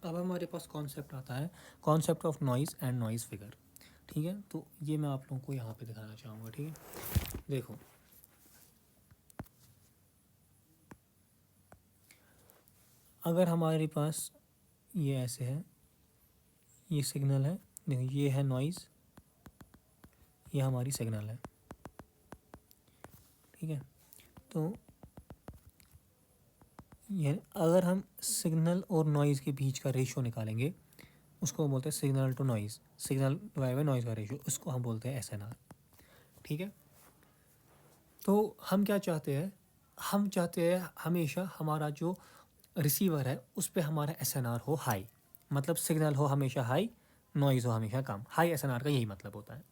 अब हमारे पास कॉन्सेप्ट आता है, concept of noise and noise figure. ठीक है, तो ये मैं आप लोगों को यहाँ पे दिखाना चाहूँगा। ठीक है, देखो अगर हमारे पास ये ऐसे है, ये सिग्नल है, देखो ये है नॉइज़, ये हमारी सिग्नल है। ठीक है, तो ये अगर हम सिग्नल और नॉइज़ के बीच का रेशियो निकालेंगे, उसको बोलते हैं signal to noise, signal divide by noise का रेशियो, उसको हम बोलते हैं एसएनआर। ठीक है, तो हम क्या चाहते हैं, हम चाहते हैं हमेशा हमारा जो रिसीवर है उस पर हमारा एसएनआर हो हाई, मतलब सिग्नल हो हमेशा हाई, नॉइज़ हो हमेशा कम। हाई एसएनआर का यही मतलब होता है।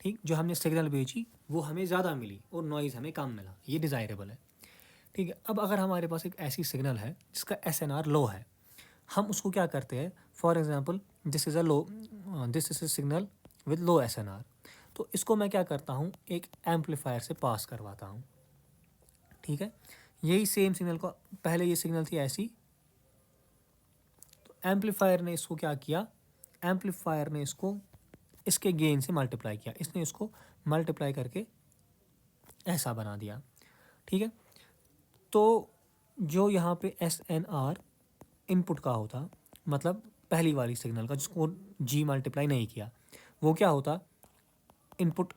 ठीक, जो हमने सिग्नल भेजी वो हमें ज़्यादा मिली और नॉइज़ हमें कम मिला, ये डिज़ायरेबल है। ठीक है, अब अगर हमारे पास एक ऐसी सिग्नल है जिसका एसएनआर लो है, हम उसको क्या करते हैं, for example this is a signal with low SNR, तो इसको मैं क्या करता हूँ, एक एम्पलीफायर से पास करवाता हूँ। ठीक है, यही सेम सिग्नल को, पहले ये सिग्नल थी ऐसी, तो एम्पलीफायर ने इसको क्या किया, एम्पलीफायर ने इसको इसके गेन से मल्टीप्लाई किया, इसने इसको मल्टीप्लाई करके ऐसा बना दिया। ठीक है, तो जो यहाँ पे एस एन आर इनपुट का होता, मतलब पहली वाली सिग्नल का जिसको जी मल्टीप्लाई नहीं किया, वो क्या होता, input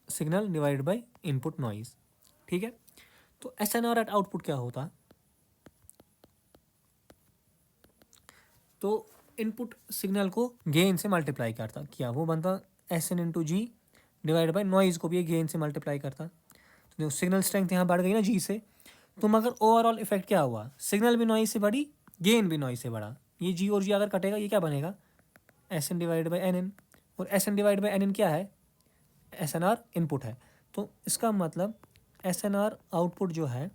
signal divide by input noise. ठीक है, तो S N R at output क्या होता, तो इनपुट सिग्नल को गेन से मल्टीप्लाई करता किया, वो बनता S N into G divide by noise को भी गेन से मल्टीप्लाई करता। तो देखो सिग्नल स्ट्रेंथ यहाँ बढ़ गई ना जी से, तो मगर ओवरऑल इफेक्ट क्या हुआ, सिग्नल भी नॉइज़ से बढ़ी, गेन भी नॉइज़ से बढ़ा। ये जी और जी अगर कटेगा ये क्या बनेगा, S N divide by N N, और S N divide by N N क्या है, एस एन आर इनपुट है। तो इसका मतलब एस एन आर आउटपुट जो है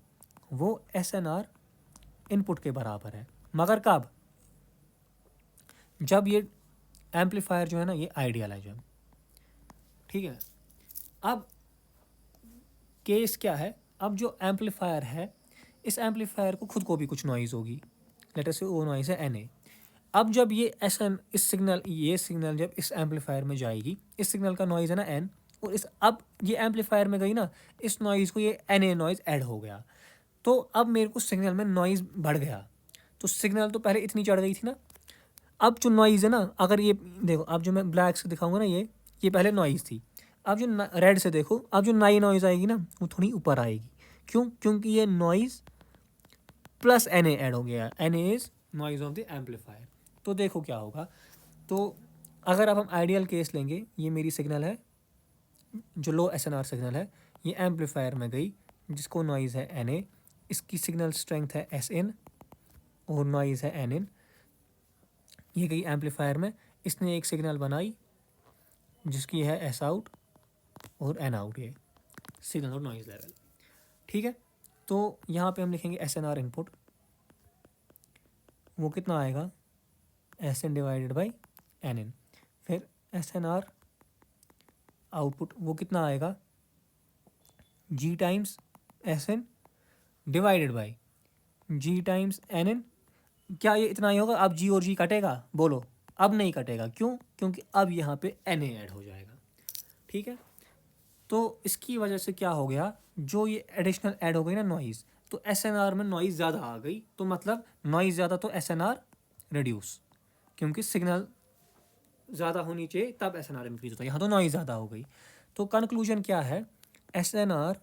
वो एस एन आर इनपुट के बराबर है, मगर कब, जब ये एम्पलीफायर जो है ना ये आइडियल है जब। ठीक है, अब केस क्या है, अब जो एम्पलीफायर है, इस एम्पलीफायर को खुद को भी कुछ नॉइज़ होगी, लेट अस से वो नॉइज़ है एन ए। अब जब ये एस एन इस सिग्नल, ये सिग्नल जब इस एम्पलीफायर में जाएगी, इस सिग्नल का नॉइज़ है ना एन, और इस अब ये एम्पलीफायर में गई ना, इस नॉइज़ को ये एन ए नॉइज़ ऐड हो गया, तो अब मेरे को सिग्नल में नॉइज़ बढ़ गया। तो सिग्नल तो पहले इतनी चढ़ गई थी ना, अब जो नॉइज़ है ना, अगर ये देखो, अब जो मैं ब्लैक से दिखाऊंगा ना, ये पहले नॉइज़ थी, अब जो रेड से देखो, अब जो नई नॉइज़ आएगी ना वो थोड़ी ऊपर आएगी। क्यों, क्योंकि ये noise plus N A add हो गया, N A is noise of the amplifier. तो देखो क्या होगा, तो अगर अब हम आइडियल केस लेंगे, ये मेरी सिग्नल है जो लो एस एन आर सिग्नल है, ये एम्पलीफायर में गई जिसको नॉइज़ है एन ए, इसकी सिग्नल स्ट्रेंथ है एस इन और नॉइज़ है एन इन, ये गई एम्पलीफायर में, इसने एक सिग्नल बनाई जिसकी है एस आउट और एन आउट, ये सिग्नल और नॉइज़ लेवल। ठीक है, तो यहाँ पे हम लिखेंगे एस एन आर इनपुट, वो कितना आएगा, S N divided by N in, फिर एस एन आर आउटपुट वो कितना आएगा, G times S N divided by G times N in. क्या ये इतना ही होगा, अब जी और जी कटेगा, बोलो, अब नहीं कटेगा, क्यों, क्योंकि अब यहाँ पे एन ए ऐड हो जाएगा। ठीक है, तो इसकी वजह से क्या हो गया, जो ये एडिशनल ऐड हो गई ना नॉइज़, तो एस एन आर में नॉइज़ ज़्यादा आ गई, तो मतलब नॉइज़ ज़्यादा तो एस एन आर रिड्यूस, क्योंकि सिग्नल ज़्यादा होनी चाहिए तब एस एन आर इंक्रीज होता है, यहाँ तो नॉइज़ ज़्यादा हो गई। तो कंक्लूजन क्या है, S N R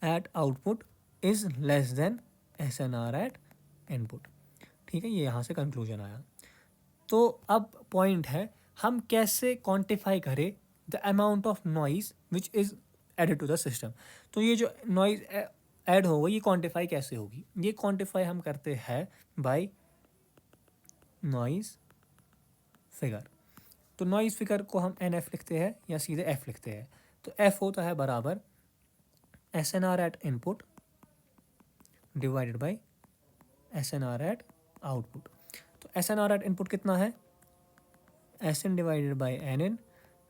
at output is less than S N R at input. ठीक है, ये यहाँ से कंक्लूजन आया। तो अब पॉइंट है, हम कैसे क्वांटिफाई करें the amount of noise which is added to the system. तो ये जो नॉइज़ ऐड होगा ये क्वांटिफाई कैसे होगी, ये क्वांटिफाई हम करते हैं बाय नॉइज़ फिगर। तो नॉइज़ फिगर को हम एन एफ लिखते हैं या सीधे एफ लिखते हैं, तो एफ होता है बराबर S N R at input divided by S N R at output. तो S N R at input कितना है, S N divided by N N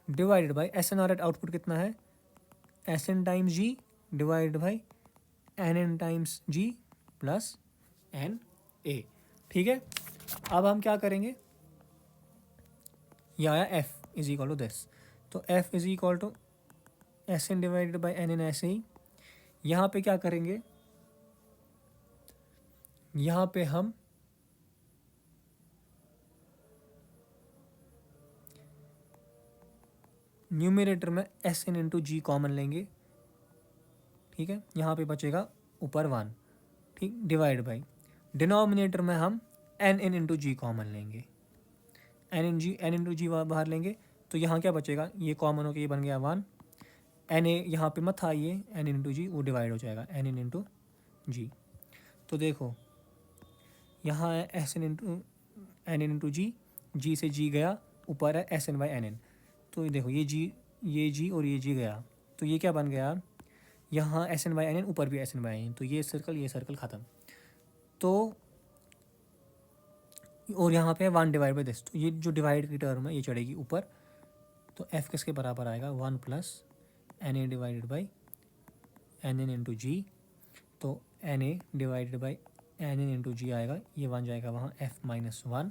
divided by S N R at output कितना है, S N times G divided by N N times G plus N A. ठीक है, अब हम क्या करेंगे, ये आया f is equal to this, तो f is equal to S N divided by N N, ऐसे ही यहाँ पे क्या करेंगे, यहाँ पे हम न्यूमरेटर में एस एन इंटू जी कॉमन लेंगे, ठीक है, यहाँ पे बचेगा ऊपर 1, ठीक, डिवाइड बाई डिनोमिनेटर में हम एन एन इंटू जी कॉमन लेंगे, एन इंटू जी बाहर लेंगे, तो यहाँ क्या बचेगा, ये कॉमन होकर ये बन गया 1, एन ए यहाँ पे मत आइए, एन इंटू जी वो डिवाइड हो जाएगा एन एन इंटू जी। तो देखो यहाँ है S N into N N into G से जी गया, ऊपर है S N by N N, तो देखो ये जी और ये जी गया, तो ये क्या बन गया, यहाँ S N by N N, ऊपर भी एस एन बाई एन, तो ये सर्कल ख़त्म। तो और यहाँ पे 1 डिवाइड बाई दिस, तो ये जो डिवाइड की टर्म है ये चढ़ेगी ऊपर, तो एफ किसके बराबर आएगा, 1 plus N A divided by N N into G, तो N A divided by N N into G आएगा, ये 1 जाएगा वहाँ, एफ माइनस 1,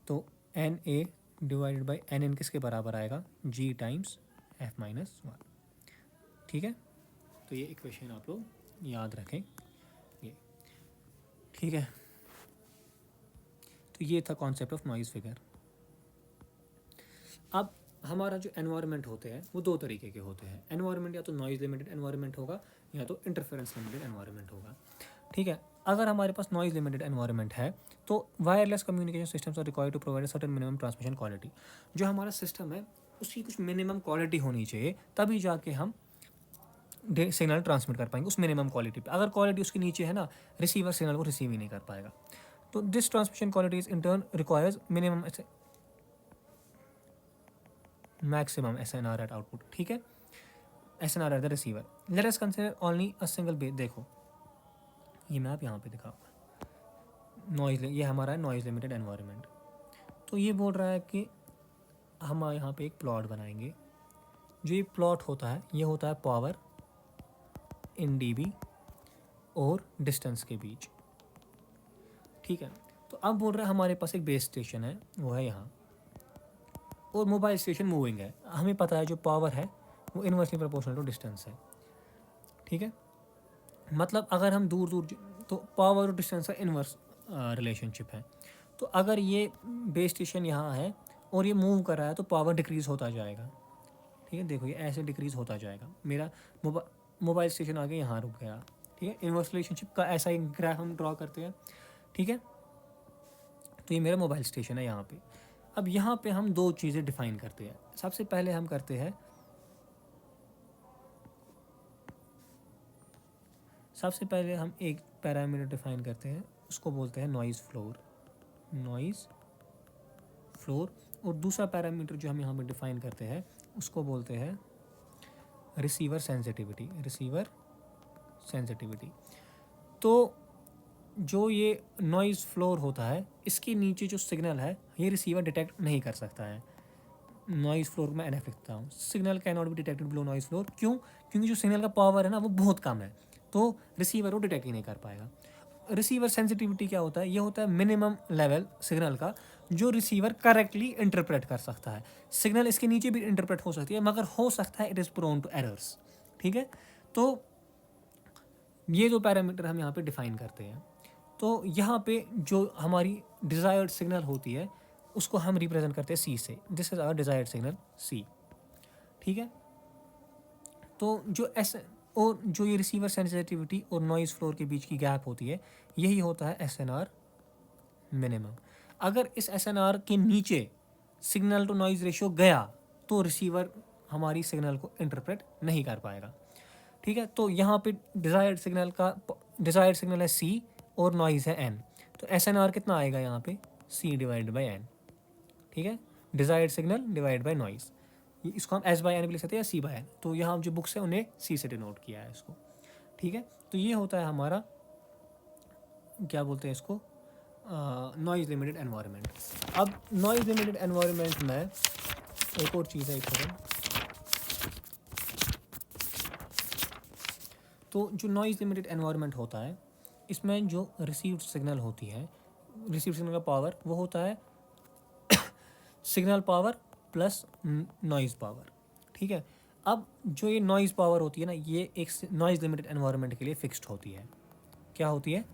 तो N A divided by N N किसके बराबर आएगा, जी टाइम्स एफ माइनस 1, ठीक है। तो ये इक्वेशन आप लोग याद रखें, ये ठीक है। तो ये था कॉन्सेप्ट ऑफ नॉइज़ फिगर। अब हमारा जो एनवायरनमेंट होते हैं वो 2 तरीके के होते हैं, एनवायरनमेंट या तो नॉइज़ लिमिटेड एनवायरनमेंट होगा या तो इंटरफेरेंस लिमिटेड एनवायरनमेंट होगा, ठीक है। अगर हमारे पास नॉइज़ लिमिटेड एनवायरनमेंट है तो wireless communication systems are required to provide certain minimum transmission quality, जो हमारा सिस्टम है उसकी कुछ मिनिमम क्वालिटी होनी चाहिए, तभी जाके हम सिग्नल ट्रांसमिट कर पाएंगे उस मिनिमम क्वालिटी पे। अगर क्वालिटी उसके नीचे है ना, रिसीवर सिग्नल को रिसीव ही नहीं कर पाएगा। तो this transmission quality is in turn requires minimum maximum SNR at output, ठीक है, SNR at the receiver. Let us consider only a single base, देखो ये मैं आप यहाँ पे दिखा, नॉइज, ये हमारा है नॉइज लिमिटेड एनवायरनमेंट। तो ये बोल रहा है कि हम यहाँ पे एक प्लॉट बनाएंगे, जो ये प्लॉट होता है ये होता है पावर इन dB और डिस्टेंस के बीच, ठीक है। तो अब बोल रहा है हमारे पास एक बेस स्टेशन है, वो है यहाँ, और मोबाइल स्टेशन मूविंग है। हमें पता है जो पावर है वो इन्वर्सली प्रोपोर्शनल टू डिस्टेंस है, ठीक है। मतलब अगर हम दूर दूर, तो पावर और डिस्टेंस का इन्वर्स रिलेशनशिप है। तो अगर ये बेस स्टेशन यहाँ है और ये मूव कर रहा है तो पावर डिक्रीज़ होता जाएगा, ठीक है। देखो ये ऐसे डिक्रीज़ होता जाएगा, मेरा मोबाइल स्टेशन आगे यहाँ रुक गया, ठीक है। इन्वर्स रिलेशनशिप का ऐसा ही ग्राफ हम ड्रॉ करते हैं, ठीक है। तो ये मेरा मोबाइल स्टेशन है यहाँ पे। अब यहाँ पे हम 2 चीज़ें डिफाइन करते हैं। सबसे पहले हम करते हैं, सबसे पहले हम एक पैरामीटर डिफाइन करते हैं, उसको बोलते हैं नॉइज़ फ्लोर, और दूसरा पैरामीटर जो हम यहाँ पे डिफाइन करते हैं उसको बोलते हैं रिसीवर सेंसिटिविटी। तो जो ये नॉइज़ फ्लोर होता है, इसके नीचे जो सिग्नल है ये रिसीवर डिटेक्ट नहीं कर सकता है। नॉइज़ फ्लोर में NF लिखता हूँ, signal can not be detected below noise floor. क्यों? क्योंकि जो सिग्नल का पावर है ना वो बहुत कम है, तो रिसीवर वो डिटेक्ट ही नहीं कर पाएगा। रिसीवर सेंसिटिविटी क्या होता है? ये होता है मिनिमम लेवल सिग्नल का, जो रिसीवर करेक्टली इंटरप्रेट कर सकता है। सिग्नल इसके नीचे भी इंटरप्रेट हो सकती है, मगर हो सकता है it is prone to errors, ठीक है। तो ये जो पैरामीटर हम यहाँ पे डिफाइन करते हैं, तो यहाँ पे जो हमारी डिज़ायर्ड सिग्नल होती है उसको हम रिप्रेजेंट करते हैं C से, this is our desired signal C, ठीक है। तो जो और जो ये रिसीवर सेंसिटिविटी और नॉइज़ फ्लोर के बीच की गैप होती है, यही होता है SNR मिनिमम। अगर इस SNR के नीचे सिग्नल टू नॉइज़ रेशियो गया तो रिसीवर हमारी सिग्नल को इंटरप्रेट नहीं कर पाएगा, ठीक है। तो यहाँ पे डिज़ायर्ड सिग्नल है C और नॉइज़ है N, तो SNR कितना आएगा यहाँ पे, C डिवाइड बाई N, ठीक है। Desired signal divide by noise, इसको हम S बाई N भी लिख सकते हैं या C बाई N, तो यहाँ जो बुक्स है उन्हें C से डिनोट किया है इसको, ठीक है। तो ये होता है हमारा, क्या बोलते हैं इसको, नॉइज़ लिमिटेड एनवायरनमेंट। अब नॉइज़ लिमिटेड एनवायरनमेंट में एक और चीज़ है, एक सेकंड। तो जो नॉइज़ लिमिटेड एनवायरनमेंट होता है, इसमें जो रिसीव्ड सिग्नल होती है रिसीव सिग्नल का पावर वो होता है signal power plus noise power, ठीक है। अब जो ये नॉइज़ पावर होती है ना, ये एक नॉइज़ लिमिटेड एनवायरनमेंट के लिए फिक्स्ड होती है। क्या होती है?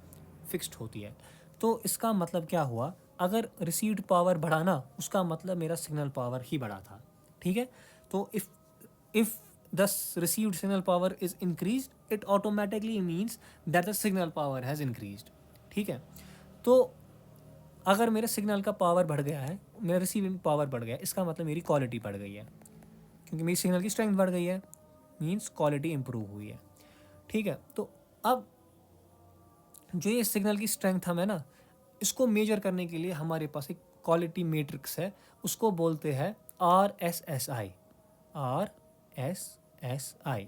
फिक्स्ड होती है। तो इसका मतलब क्या हुआ, अगर रिसीव्ड पावर बढ़ा ना, उसका मतलब मेरा सिग्नल पावर ही बढ़ा था, ठीक है। तो if the received signal power is increased, it automatically means that the signal power has increased, ठीक है। तो अगर मेरे सिग्नल का पावर बढ़ गया है, मेरा रिसीविंग पावर बढ़ गया है, इसका मतलब मेरी क्वालिटी बढ़ गई है, क्योंकि मेरी सिग्नल की स्ट्रेंथ बढ़ गई है, मीन्स क्वालिटी इंप्रूव हुई है, ठीक है। तो अब जो ये सिग्नल की स्ट्रेंथ हम है ना, इसको मेजर करने के लिए हमारे पास एक क्वालिटी मैट्रिक्स है, उसको बोलते हैं RSSI, RSSI,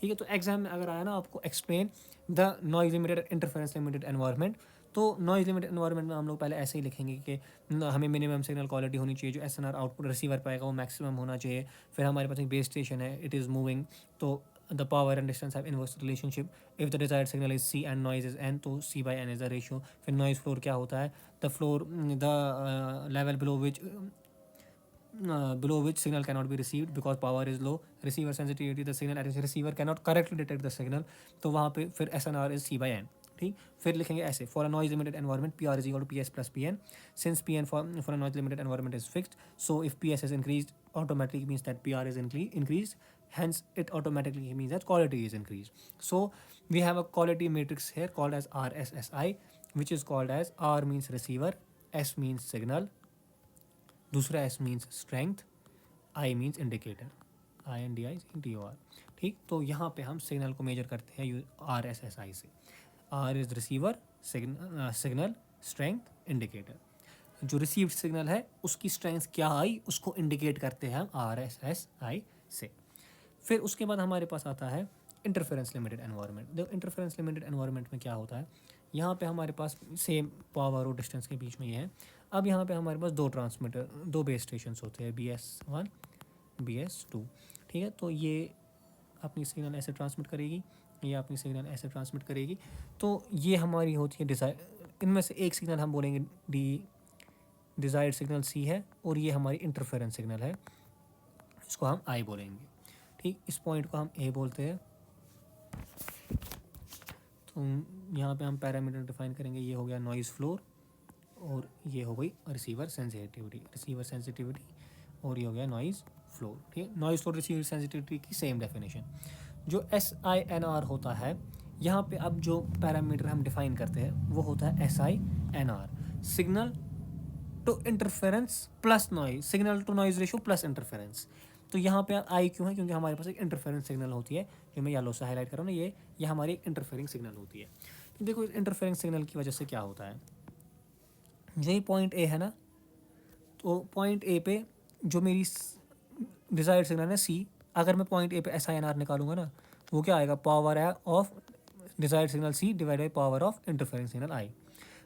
ठीक है। तो एग्जाम में अगर आया ना आपको explain the noise limited interference limited environment, तो नॉइज लिमिटेड एनवायरनमेंट में हम लोग पहले ऐसे ही लिखेंगे कि हमें मिनिमम सिग्नल क्वालिटी होनी चाहिए, जो एसएनआर आउटपुट रिसीवर पाएगा वो मैक्सिमम होना चाहिए। फिर हमारे पास एक बेस स्टेशन है, इट इज़ मूविंग, तो the power and distance have inverse relationship. If the desired signal is c and noise is n, तो c by n is the ratio. फिर noise floor क्या होता है, the floor the level below which signal cannot be received because power is low. Receiver sensitivity, the signal at which receiver cannot correctly detect the signal, तो वहाँ पे फिर SNR is c by n, ठीक। फिर लिखेंगे ऐसे, for a noise limited environment P R is equal to P S plus P N, since P N for a noise limited environment is fixed, so if P S is increase automatically means that PR is increased, hence it automatically means that quality is increased. So we have a quality matrix here called as RSSI, which is called as R means receiver, S means signal, दूसरा S means strength, I means indicator, INDI, ठीक। तो यहाँ पे हम signal को major करते हैं RSSI से। R is receiver, signal, strength, indicator. जो रिसीव्ड सिग्नल है उसकी स्ट्रेंथ क्या आई, उसको इंडिकेट करते हैं हम RSSI से। फिर उसके बाद हमारे पास आता है इंटरफेरेंस लिमिटेड एनवायरनमेंट। देखो इंटरफेरेंस लिमिटेड एनवायरनमेंट में क्या होता है, यहाँ पे हमारे पास सेम पावर और डिस्टेंस के बीच में ये है। अब यहाँ पे हमारे पास दो बेस स्टेशन होते हैं, BS1, BS2, ठीक है। तो ये अपनी सिग्नल ऐसे ट्रांसमिट करेगी, ये अपनी सिग्नल ऐसे ट्रांसमिट करेगी। तो ये हमारी होती है डिज़ायर, इनमें से एक सिग्नल हम बोलेंगे डिज़ायर्ड सिग्नल C है, और ये हमारी इंटरफेरेंस सिग्नल है, इसको हम I बोलेंगे, ठीक। इस पॉइंट को हम A बोलते हैं। तो यहाँ पे हम पैरामीटर डिफाइन करेंगे, ये हो गया नॉइज़ फ्लोर, और ये हो गई रिसीवर सेंसिटिविटी, और ये हो गया नॉइज़ फ्लोर, ठीक है। नॉइज़ फ्लोर रिसीवर सेंसिटिविटी की सेम डेफिनेशन। जो SINR होता है, यहाँ पे अब जो पैरामीटर हम डिफाइन करते हैं वो होता है SINR, signal to interference plus noise, signal to noise ratio plus interference. तो यहाँ पे आई क्यों है, क्योंकि हमारे पास एक इंटरफेरेंस सिग्नल होती है, जो मैं येलो से हाईलाइट कर रहा हूँ ना, ये हमारी एक इंटरफेरिंग सिग्नल होती है। तो देखो इस इंटरफेरिंग सिग्नल की वजह से क्या होता है, यही पॉइंट ए है ना, तो पॉइंट ए पे जो मेरी डिज़ायर्ड सिग्नल है C, अगर मैं पॉइंट ए पे SINR निकालूंगा ना, वो क्या आएगा, पावर है of desired signal C divide by power of interference signal I।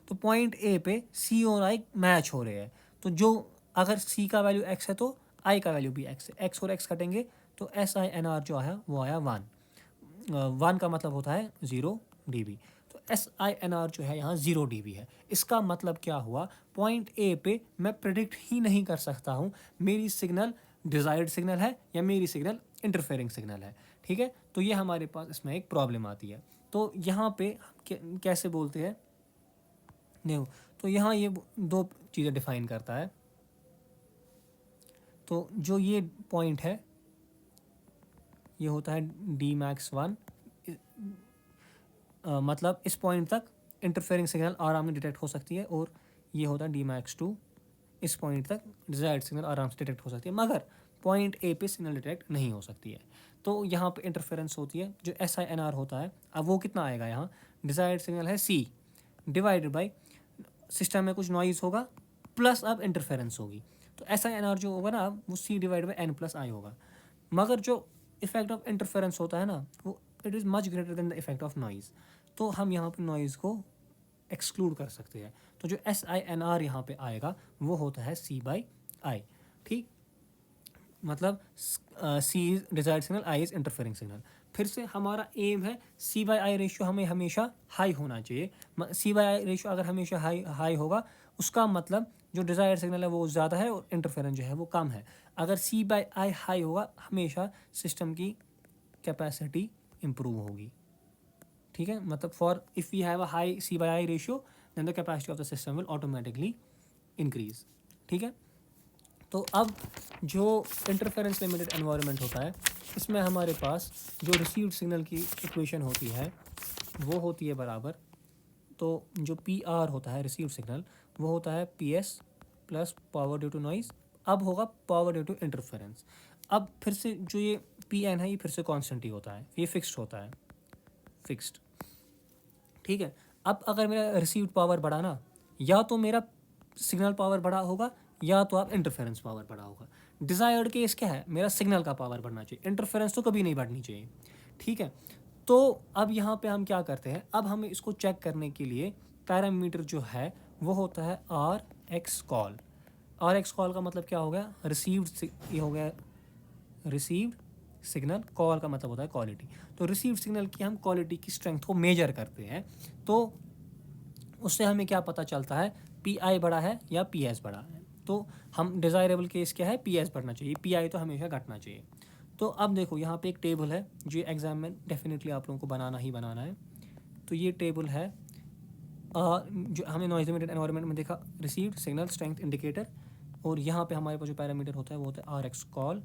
तो पॉइंट ए पे C और I मैच हो रहे हैं, तो जो अगर C का वैल्यू x है तो I का वैल्यू भी x है, x और x कटेंगे तो SINR जो आया वो आया 1 का मतलब होता है 0 dB। तो SINR जो है यहाँ 0 dB है। इसका मतलब क्या हुआ, पॉइंट ए पे मैं प्रिडिक्ट ही नहीं कर सकता हूँ मेरी सिग्नल डिज़ायर्ड सिग्नल है या मेरी सिग्नल इंटरफेरिंग सिग्नल है, ठीक है। तो ये हमारे पास इसमें एक प्रॉब्लम आती है। तो यहाँ पे कैसे बोलते हैं, देखो तो यहाँ ये दो चीज़ें डिफाइन करता है। तो जो ये पॉइंट है ये होता है Dmax1, मतलब इस पॉइंट तक इंटरफेरिंग सिग्नल आराम से डिटेक्ट हो सकती है, और ये होता है Dmax2, इस पॉइंट तक डिजायर्ड सिग्नल आराम से डिटेक्ट हो सकती है, मगर पॉइंट ए पे सिग्नल डिटेक्ट नहीं हो सकती है। तो यहाँ पे इंटरफेरेंस होती है, जो SINR होता है, अब वो कितना आएगा, यहाँ डिजायर्ड सिग्नल है C डिवाइडेड बाई सिस्टम में कुछ नॉइज़ होगा प्लस अब इंटरफेरेंस होगी, तो SINR जो होगा ना वो C divide by N plus I होगा। मगर जो इफेक्ट ऑफ इंटरफेरेंस होता है ना, वो it is much greater than the effect of noise. तो हम यहाँ पे नॉइज़ को एक्सक्लूड कर सकते हैं। तो जो SINR यहाँ पे आएगा वो होता है C बाई I, ठीक। मतलब C is desired signal, I is interfering signal. फिर से हमारा एम है सी बाई आई रेशियो हमें हमेशा हाई होना चाहिए। सी बाई आई रेशियो अगर हमेशा हाई होगा उसका मतलब जो डिज़ायर्ड सिग्नल है वो ज़्यादा है और इंटरफेरेंस जो है वो कम है। अगर सी बाई आई हाई होगा हमेशा सिस्टम की कैपेसिटी इम्प्रूव होगी। ठीक है, मतलब for if we have a high C by I ratio then the capacity of the system will automatically increase. ठीक है, तो अब जो इंटरफेरेंस लिमिटेड एनवायरनमेंट होता है इसमें हमारे पास जो रिसीव्ड सिग्नल की इक्वेशन होती है वो होती है बराबर, तो जो पी आर होता है रिसीव्ड सिग्नल वो होता है P S plus power due to noise, अब होगा पावर ड्यू टू इंटरफेरेंस। अब फिर से जो ये पी एन है ये फिर से कॉन्स्टेंट ही होता है, ये फिक्स्ड होता है, फिक्स्ड। ठीक है, अब अगर मेरा रिसीव्ड पावर बढ़ा ना, या तो मेरा सिग्नल पावर बढ़ा होगा या तो आप इंटरफेरेंस पावर बढ़ा होगा। डिज़ायर्ड केस क्या है, मेरा सिग्नल का पावर बढ़ना चाहिए, इंटरफेरेंस तो कभी नहीं बढ़नी चाहिए। ठीक है, तो अब यहाँ पे हम क्या करते हैं, अब हमें इसको चेक करने के लिए पैरामीटर जो है वो होता है R X qual. R X qual का मतलब क्या हो गया, रिसीव्ड, ये हो गया रिसीव्ड सिग्नल, कॉल का मतलब होता है क्वालिटी। तो रिसीव्ड सिग्नल की हम क्वालिटी की स्ट्रेंथ को मेजर करते हैं, तो उससे हमें क्या पता चलता है, पी आई बड़ा है या पी एस बड़ा है। तो हम डिज़ायरेबल केस क्या है, पी एस बढ़ना चाहिए, पी आई तो हमेशा घटना चाहिए। तो अब देखो यहाँ पे एक टेबल है जो एग्जाम में डेफिनेटली आप लोगों को बनाना ही बनाना है। तो ये टेबल है जो हमने नॉइज़ लिमिटेड एनवायरनमेंट में देखा, रिसीव्ड सिग्नल स्ट्रेंथ इंडिकेटर, और यहाँ पे हमारे पास जो पैरामीटर होता है वो होता है R X qual,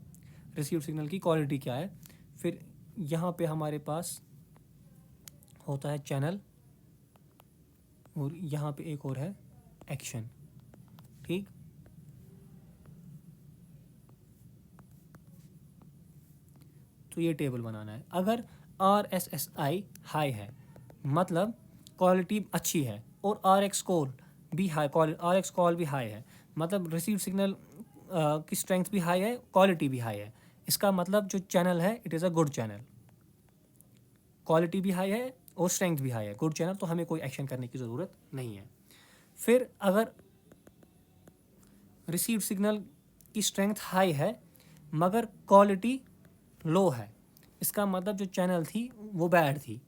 received signal की क्वालिटी क्या है। फिर यहाँ पे हमारे पास होता है चैनल, और यहाँ पे एक और है एक्शन। ठीक, तो ये टेबल बनाना है। अगर R S S I high है मतलब क्वालिटी अच्छी है, और आर एक्स कॉल भी हाई, आर एक्स कॉल भी हाई है मतलब रिसीव सिग्नल की स्ट्रेंथ भी हाई है, क्वालिटी भी हाई है, इसका मतलब जो चैनल है it is a good channel. Quality भी हाई है और स्ट्रेंथ भी हाई है, गुड चैनल, तो हमें कोई एक्शन करने की ज़रूरत नहीं है। फिर अगर रिसीव्ड सिग्नल की स्ट्रेंथ हाई है मगर क्वालिटी लो है, इसका मतलब जो चैनल थी वो बैड थी।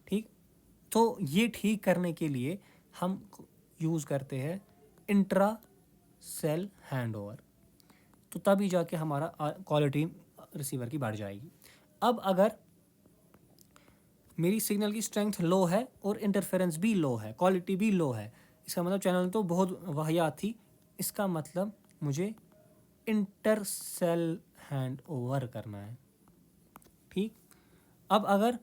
ठीक, तो ये ठीक करने के लिए हम यूज़ करते हैं इंट्रा सेल हैंड ओवर, तो तभी जाके हमारा क्वालिटी रिसीवर की बढ़ जाएगी। अब अगर मेरी सिग्नल की स्ट्रेंथ लो है और इंटरफेरेंस भी लो है, क्वालिटी भी लो है, इसका मतलब चैनल तो बहुत वाहियात थी, इसका मतलब मुझे इंटर सेल हैंड ओवर करना है। ठीक, अब अगर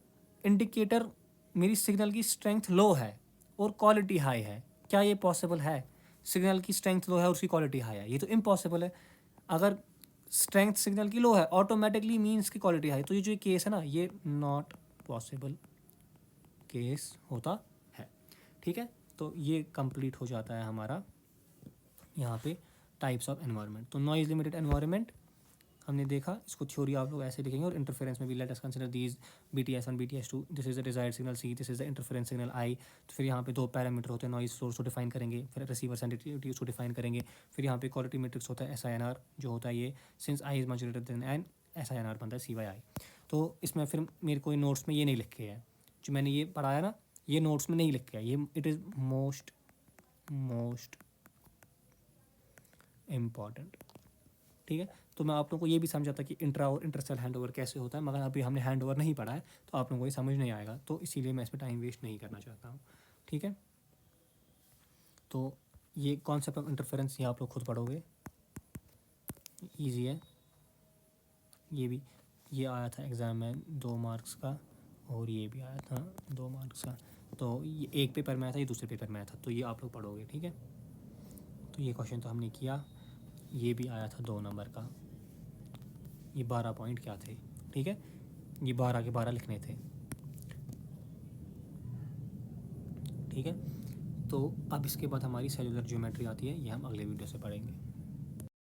इंडिकेटर मेरी सिग्नल की स्ट्रेंथ लो है और क्वालिटी हाई है, क्या ये पॉसिबल है, सिग्नल की स्ट्रेंथ लो है और उसकी क्वालिटी हाई है, ये तो इम्पॉसिबल है। अगर स्ट्रेंथ सिग्नल की लो है ऑटोमेटिकली मीन्स की क्वालिटी हाई, तो ये जो केस है ना ये नॉट पॉसिबल केस होता है। ठीक है, तो ये कंप्लीट हो जाता है हमारा यहाँ पे टाइप्स ऑफ एनवायरनमेंट। तो नॉइज लिमिटेड एनवायरनमेंट हमने देखा, इसको थ्योरी आप लोग ऐसे लिखेंगे, और इंटरफेरेंस में भी late us consider these BTS1 BTS2, this is the desired signal C, this is the interference signal I। तो फिर यहाँ पे दो पैरामीटर होते हैं, नॉइज सोर्स को डिफाइन करेंगे, फिर रिसीवर सेंसिटिविटी उसको डिफाइन करेंगे, फिर यहाँ पे क्वालिटी मैट्रिक्स होता है SINR जो होता है ये, since I is much greater than N SINR बनता है C/I। तो इसमें फिर मेरे कोई नोट्स में ये नहीं लिखे है, जो मैंने ये पढ़ाया ना ये नोट्स में नहीं लिखे है, ये इट इज़ मोस्ट इम्पॉर्टेंट। ठीक है, तो मैं आप लोगों को ये भी समझा था कि इंट्रा और इंटरसेल हैंडओवर कैसे होता है, मगर अभी हमने हैंडओवर नहीं पढ़ा है तो आप लोगों को ये समझ नहीं आएगा, तो इसीलिए मैं इसमें टाइम वेस्ट नहीं करना चाहता हूँ। ठीक है, तो ये कॉन्सेप्ट ऑफ इंटरफेरेंस ये आप लोग खुद पढ़ोगे, ईजी है। ये भी ये आया था एग्ज़ाम में 2 मार्क्स का, और ये भी आया था 2 मार्क्स का, तो ये एक पेपर में आया था, ये दूसरे पेपर में आया था, तो ये आप लोग पढ़ोगे। ठीक है, तो ये क्वेश्चन तो हमने किया, ये भी आया था 2 नंबर का, ये 12 पॉइंट क्या थे। ठीक है, ये 12 के 12 लिखने थे। ठीक है, तो अब इसके बाद हमारी सेलुलर ज्योमेट्री आती है, ये हम अगले वीडियो से पढ़ेंगे।